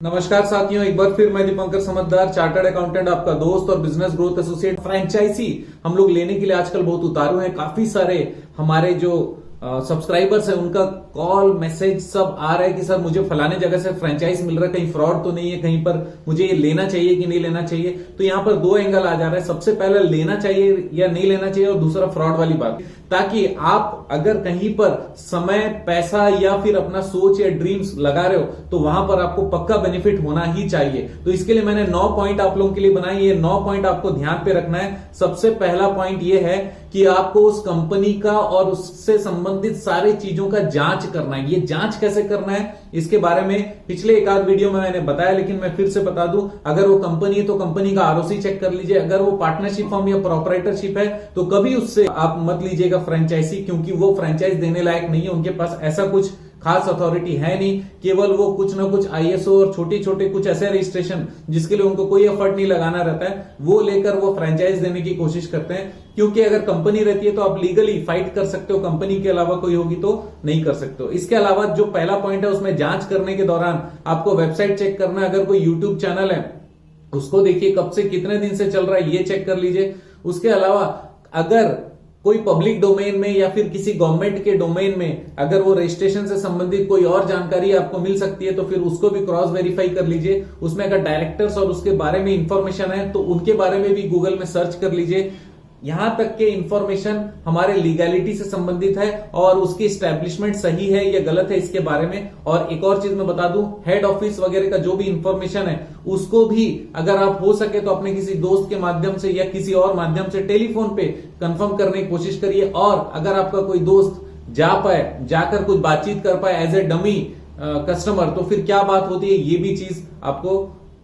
नमस्कार साथियों, एक बार फिर मैं दीपंकर समझदार, चार्टर्ड अकाउंटेंट, आपका दोस्त और बिजनेस ग्रोथ एसोसिएट। फ्रेंचाइजी हम लोग लेने के लिए आजकल बहुत उतारू हैं। काफी सारे हमारे जो सब्सक्राइबर्स हैं उनका कॉल मैसेज सब आ रहा है कि सर मुझे फलाने जगह से फ्रेंचाइज मिल रहा है, कहीं फ्रॉड तो नहीं है, कहीं पर मुझे ये लेना चाहिए कि नहीं लेना चाहिए। तो यहाँ पर दो एंगल आ जा रहा है, सबसे पहले लेना चाहिए या नहीं लेना चाहिए, और दूसरा फ्रॉड वाली बात। ताकि आप अगर कहीं पर समय, पैसा या फिर अपना सोच या ड्रीम्स लगा रहे हो तो वहां पर आपको पक्का बेनिफिट होना ही चाहिए। तो इसके लिए मैंने 9 पॉइंट आप लोगों के लिए बनाए। ये 9 पॉइंट आपको ध्यान पे रखना है। सबसे पहला पॉइंट ये है कि आपको उस कंपनी का और उससे संबंधित सारी चीजों का जांच करना है। ये जांच कैसे करना है इसके बारे में पिछले एक आध वीडियो में मैंने बताया, लेकिन मैं फिर से बता दूं। अगर वो कंपनी है तो कंपनी का आरओसी चेक कर लीजिए। अगर वो पार्टनरशिप फर्म या प्रोपराइटरशिप है तो कभी उससे आप मत लीजिएगा फ्रेंचाइजी, क्योंकि वो फ्रेंचाइज देने लायक नहीं है। उनके पास ऐसा कुछ खास अथॉरिटी है नहीं। केवल वो कुछ ना कुछ आईएसओ और छोटे छोटे कुछ ऐसे रजिस्ट्रेशन जिसके लिए उनको कोई एफर्ट नहीं लगाना रहता है, वो लेकर वो फ्रेंचाइज देने की कोशिश करते हैं। क्योंकि अगर कंपनी रहती है तो आप लीगली फाइट कर सकते हो, कंपनी के अलावा कोई होगी तो नहीं कर सकते हो। इसके अलावा जो पहला पॉइंट है उसमें जांच करने के दौरान आपको वेबसाइट चेक करना है। अगर कोई यूट्यूब चैनल है उसको देखिए कब से कितने दिन से चल रहा है, ये चेक कर लीजिए। उसके अलावा अगर कोई पब्लिक डोमेन में या फिर किसी गवर्नमेंट के डोमेन में अगर वो रजिस्ट्रेशन से संबंधित कोई और जानकारी आपको मिल सकती है तो फिर उसको भी क्रॉस वेरीफाई कर लीजिए। उसमें अगर डायरेक्टर्स और उसके बारे में इंफॉर्मेशन है तो उनके बारे में भी गूगल में सर्च कर लीजिए। यहां तक के इंफॉर्मेशन हमारे लीगैलिटी से संबंधित है और उसकी एस्टैब्लिशमेंट सही है या गलत है इसके बारे में। और एक और चीज मैं बता दूं, हेड ऑफिस वगैरह का जो भी इंफॉर्मेशन है उसको भी अगर आप हो सके तो अपने किसी दोस्त के माध्यम से या किसी और माध्यम से टेलीफोन पे कंफर्म करने की कोशिश करिए। और अगर आपका कोई दोस्त जा पाए, जाकर कुछ बातचीत कर पाए एज ए डमी कस्टमर, तो फिर क्या बात होती है ये भी चीज आपको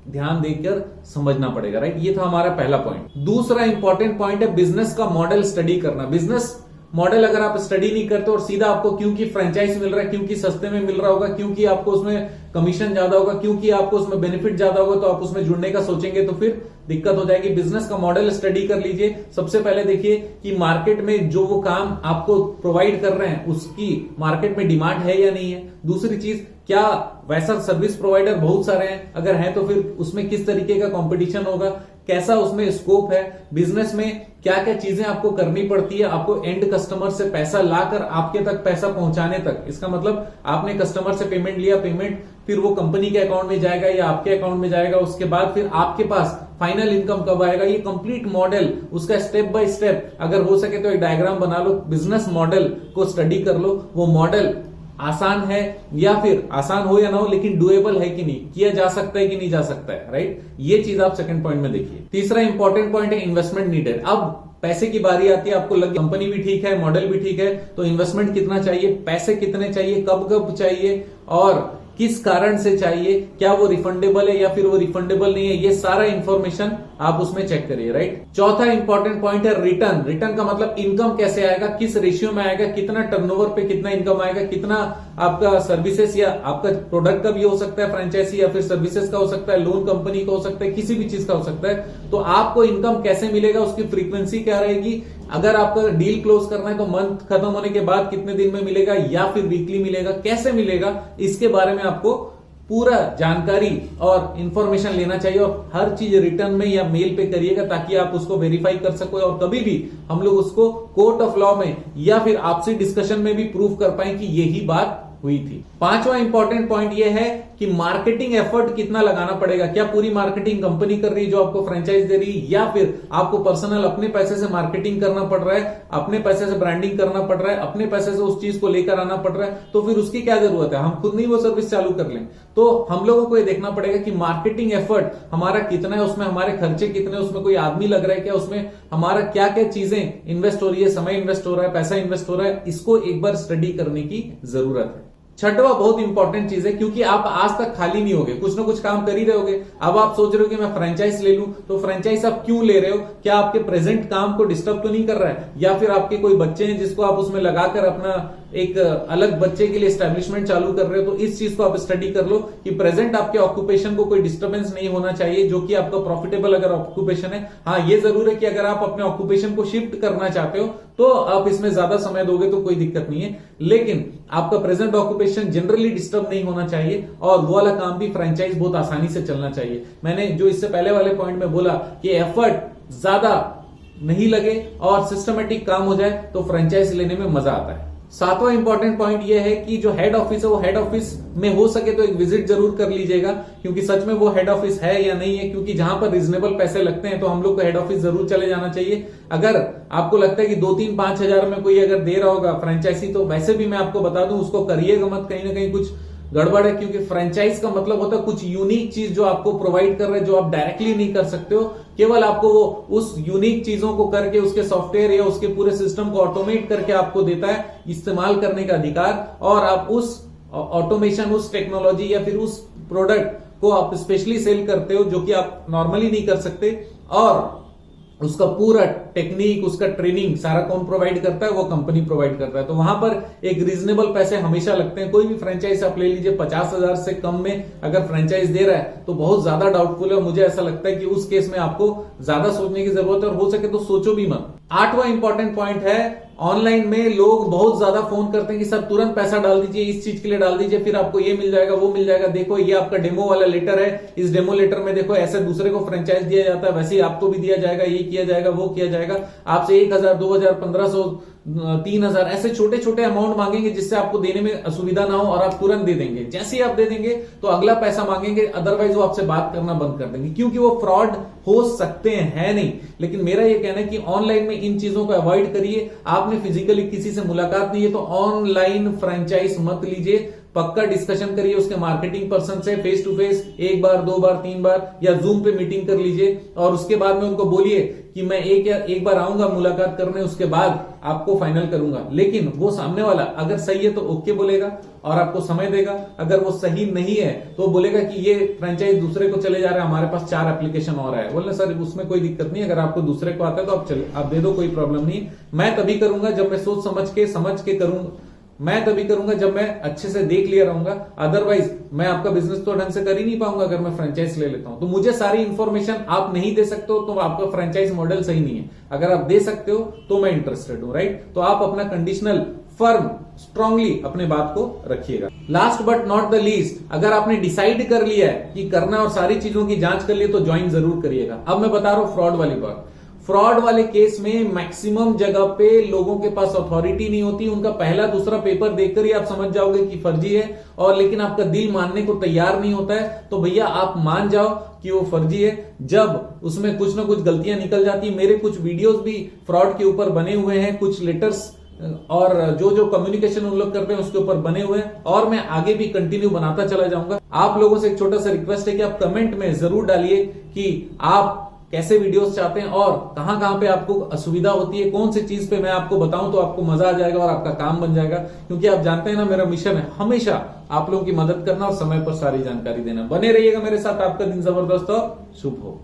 ध्यान देकर समझना पड़ेगा, राइट। ये था हमारा पहला पॉइंट। दूसरा इंपॉर्टेंट पॉइंट है बिजनेस का मॉडल स्टडी करना। बिजनेस मॉडल अगर आप स्टडी नहीं करते और सीधा आपको क्योंकि फ्रेंचाइज मिल रहा है, क्योंकि सस्ते में मिल रहा होगा, क्योंकि आपको उसमें कमीशन ज्यादा होगा, क्योंकि आपको उसमें बेनिफिट ज्यादा होगा, तो आप उसमें जुड़ने का सोचेंगे तो फिर दिक्कत हो जाएगी। बिजनेस का मॉडल स्टडी कर लीजिए। सबसे पहले देखिए कि मार्केट में जो वो काम आपको प्रोवाइड कर रहे हैं उसकी मार्केट में डिमांड है या नहीं है। दूसरी चीज, क्या वैसा सर्विस प्रोवाइडर बहुत सारे हैं, अगर हैं तो फिर उसमें किस तरीके का कंपटीशन होगा, कैसा उसमें स्कोप है। बिजनेस में क्या क्या चीजें आपको करनी पड़ती है आपको एंड कस्टमर से पैसा लाकर आपके तक पैसा पहुंचाने तक। इसका मतलब आपने कस्टमर से पेमेंट लिया, पेमेंट फिर वो कंपनी के अकाउंट में जाएगा या आपके अकाउंट में जाएगा, उसके बाद फिर आपके पास फाइनल इनकम कब आएगा, ये कंप्लीट मॉडल, उसका स्टेप बाय स्टेप अगर हो सके तो एक डायग्राम बना लो, बिजनेस मॉडल को स्टडी कर लो। वो मॉडल आसान है या फिर आसान हो या ना हो लेकिन डुएबल है कि नहीं, किया जा सकता है कि नहीं जा सकता है, राइट। ये चीज आप सेकंड पॉइंट में देखिए। तीसरा इंपॉर्टेंट पॉइंट है इन्वेस्टमेंट नीडेड। अब पैसे की बारी आती है, आपको लगे कंपनी भी ठीक है, मॉडल भी ठीक है, तो इन्वेस्टमेंट कितना चाहिए, पैसे कितने चाहिए, कब कब चाहिए और किस कारण से चाहिए, क्या वो रिफंडेबल है या फिर वो रिफंडेबल नहीं है, ये सारा इंफॉर्मेशन आप उसमें चेक करिए, राइट। चौथा इंपॉर्टेंट पॉइंट है रिटर्न। रिटर्न का मतलब इनकम कैसे आएगा, किस रेशियो में आएगा, कितना टर्नओवर पे कितना इनकम आएगा, कितना आपका सर्विसेज या आपका प्रोडक्ट का भी हो सकता है फ्रेंचाइजी या फिर सर्विसेज का हो सकता है, लोन कंपनी का हो सकता है, किसी भी चीज का हो सकता है। तो आपको इनकम कैसे मिलेगा, उसकी फ्रीक्वेंसी क्या रहेगी, अगर आपका डील क्लोज करना है तो मंथ खत्म होने के बाद कितने दिन में मिलेगा या फिर वीकली मिलेगा, कैसे मिलेगा, इसके बारे में आपको पूरा जानकारी और इंफॉर्मेशन लेना चाहिए। और हर चीज रिटर्न में या मेल पे करिएगा ताकि आप उसको वेरीफाई कर सको और कभी भी हम लोग उसको कोर्ट ऑफ लॉ में या फिर आपसी डिस्कशन में भी प्रूव कर पाए कि यही बात हुई थी। पांचवा इंपॉर्टेंट पॉइंट यह है कि मार्केटिंग एफर्ट कितना लगाना पड़ेगा। क्या पूरी मार्केटिंग कंपनी कर रही है जो आपको फ्रेंचाइज दे रही है, या फिर आपको पर्सनल अपने पैसे से मार्केटिंग करना पड़ रहा है, अपने पैसे से ब्रांडिंग करना पड़ रहा है, अपने पैसे से उस चीज को लेकर आना पड़ रहा है, तो फिर उसकी क्या जरूरत है, हम खुद नहीं वो सर्विस चालू कर लें। तो हम लोगों को ये देखना पड़ेगा कि मार्केटिंग एफर्ट हमारा कितना है, उसमें हमारे खर्चे कितने, उसमें कोई आदमी लग रहा है क्या, उसमें हमारा क्या क्या चीजें इन्वेस्ट हो रही है, समय इन्वेस्ट हो रहा है, पैसा इन्वेस्ट हो रहा है, इसको एक बार स्टडी करने की जरूरत है। छठवा बहुत इंपॉर्टेंट चीज है, क्योंकि आप आज तक खाली नहीं होगे, कुछ ना कुछ काम कर ही रहे होगे। अब आप सोच रहे हो कि मैं फ्रेंचाइज ले लूं, तो फ्रेंचाइज आप क्यों ले रहे हो, क्या आपके प्रेजेंट काम को डिस्टर्ब तो नहीं कर रहा है, या फिर आपके कोई बच्चे हैं जिसको आप उसमें लगाकर अपना एक अलग बच्चे के लिए एस्टेब्लिशमेंट चालू कर रहे हो। तो इस चीज को आप स्टडी कर लो कि प्रेजेंट आपके ऑक्यूपेशन को कोई डिस्टर्बेंस नहीं होना चाहिए, जो कि आपका प्रॉफिटेबल अगर ऑक्यूपेशन है। हाँ, ये जरूर है कि अगर आप अपने ऑक्यूपेशन को शिफ्ट करना चाहते हो तो आप इसमें ज्यादा समय दोगे तो कोई दिक्कत नहीं है, लेकिन आपका प्रेजेंट ऑक्यूपेशन जनरली डिस्टर्ब नहीं होना चाहिए और वो वाला काम भी फ्रेंचाइज बहुत आसानी से चलना चाहिए। मैंने जो इससे पहले वाले पॉइंट में बोला कि एफर्ट ज्यादा नहीं लगे और सिस्टमेटिक काम हो जाए तो फ्रेंचाइज लेने में मजा आता है। सातवां इंपॉर्टेंट पॉइंट ये है कि जो हेड ऑफिस है वो हेड ऑफिस में हो सके तो एक विजिट जरूर कर लीजिएगा, क्योंकि सच में वो हेड ऑफिस है या नहीं है, क्योंकि जहां पर रिजनेबल पैसे लगते हैं तो हम लोग को हेड ऑफिस जरूर चले जाना चाहिए। अगर आपको लगता है कि 2-3-5 हजार में कोई अगर दे रहा होगा फ्रेंचाइजी, तो वैसे भी मैं आपको बता दूं उसको करिएगा मत, कहीं ना कहीं कुछ गड़बड़ है, क्योंकि फ्रेंचाइज का मतलब होता है कुछ यूनिक चीज जो आपको प्रोवाइड कर रहे हैं, जो आप डायरेक्टली नहीं कर सकते हो। केवल आपको वो उस यूनिक चीजों को करके उसके सॉफ्टवेयर या उसके पूरे सिस्टम को ऑटोमेट करके आपको देता है इस्तेमाल करने का अधिकार, और आप उस ऑटोमेशन, उस टेक्नोलॉजी या फिर उस प्रोडक्ट को आप स्पेशली सेल करते हो जो कि आप नॉर्मली नहीं कर सकते, और उसका पूरा टेक्निक, उसका ट्रेनिंग सारा कौन प्रोवाइड करता है? वो कंपनी प्रोवाइड करता है। तो वहां पर एक रीजनेबल पैसे हमेशा लगते हैं। कोई भी फ्रेंचाइज आप ले लीजिए, 50,000 से कम में अगर फ्रेंचाइज दे रहा है तो बहुत ज्यादा डाउटफुल है, और मुझे ऐसा लगता है कि उस केस में आपको ज्यादा सोचने की जरूरत है, और हो सके तो सोचो भी मत। आठवां इंपॉर्टेंट पॉइंट है, ऑनलाइन में लोग बहुत ज्यादा फोन करते हैं कि सर तुरंत पैसा डाल दीजिए, इस चीज के लिए डाल दीजिए, फिर आपको ये मिल जाएगा, वो मिल जाएगा, देखो ये आपका डेमो वाला लेटर है, इस डेमो लेटर में देखो ऐसे दूसरे को फ्रेंचाइज दिया जाता है, वैसे ही आपको भी दिया जाएगा, ये किया जाएगा, वो किया जाएगा। आपसे 1,000, 2,000, 1,500, 3,000 ऐसे छोटे छोटे अमाउंट मांगेंगे जिससे आपको देने में असुविधा ना हो, और आप तुरंत दे देंगे। जैसे ही आप दे देंगे तो अगला पैसा मांगेंगे, अदरवाइज वो आपसे बात करना बंद कर देंगे, क्योंकि वो फ्रॉड हो सकते हैं नहीं। लेकिन मेरा ये कहना है कि ऑनलाइन में इन चीजों को अवॉइड करिए। आपने फिजिकली किसी से मुलाकात नहीं है तो ऑनलाइन फ्रेंचाइज मत लीजिए, पक्का डिस्कशन करिए उसके मार्केटिंग पर्सन से फेस टू फेस, 1 बार 2 बार 3 बार, या जूम पे मीटिंग कर लीजिए, और उसके बाद में उनको बोलिए कि मैं एक बार आऊंगा मुलाकात करने, उसके बाद आपको फाइनल करूंगा। लेकिन वो सामने वाला अगर सही है तो ओके बोलेगा और आपको समय देगा, अगर वो सही नहीं है तो बोलेगा कि ये फ्रेंचाइज दूसरे को चले जा रहा है, हमारे पास 4 एप्लीकेशन और है। बोले सर उसमें कोई दिक्कत नहीं, अगर आपको दूसरे को आता है तो आप दे दो, कोई प्रॉब्लम नहीं। मैं तभी करूंगा जब मैं सोच समझ के करूंगा, मैं तभी करूंगा जब मैं अच्छे से देख लिया रहूंगा। अदरवाइज मैं आपका बिजनेस तो ढंग से कर ही नहीं पाऊंगा अगर मैं फ्रेंचाइज ले लेता हूं। तो मुझे सारी इंफॉर्मेशन आप नहीं दे सकते हो तो आपका फ्रेंचाइज मॉडल सही नहीं है। अगर आप दे सकते हो तो मैं इंटरेस्टेड हूं, राइट? तो आप अपना कंडीशनल फर्म स्ट्रांगली अपने बात को रखिएगा। Last but not the least, अगर आपने डिसाइड कर लिया है कि करना और सारी चीजों की जांच कर ली तो ज्वाइन जरूर करिएगा। अब मैं बता रहा हूं फ्रॉड वाली बात। फ्रॉड वाले केस में मैक्सिमम जगह पे लोगों के पास अथॉरिटी नहीं होती, उनका पहला दूसरा पेपर देखकर ही आप समझ जाओगे कि फर्जी है, और लेकिन आपका दिल मानने को तैयार नहीं होता है, तो भैया आप मान जाओ कि वो फर्जी है। जब उसमें कुछ ना कुछ गलतियां निकल जाती है, मेरे कुछ वीडियोस भी फ्रॉड के ऊपर बने हुए हैं, कुछ लेटर्स और जो कम्युनिकेशन उन लोग करते हैं उसके ऊपर बने हुए हैं, और मैं आगे भी कंटिन्यू बनाता चला जाऊंगा। आप लोगों से एक छोटा सा रिक्वेस्ट है कि आप कमेंट में जरूर डालिए कि आप कैसे वीडियोस चाहते हैं और कहां कहां पे आपको असुविधा होती है, कौन सी चीज पे मैं आपको बताऊं तो आपको मजा आ जाएगा और आपका काम बन जाएगा। क्योंकि आप जानते हैं ना, मेरा मिशन है हमेशा आप लोगों की मदद करना और समय पर सारी जानकारी देना। बने रहिएगा मेरे साथ, आपका दिन जबरदस्त और शुभ हो।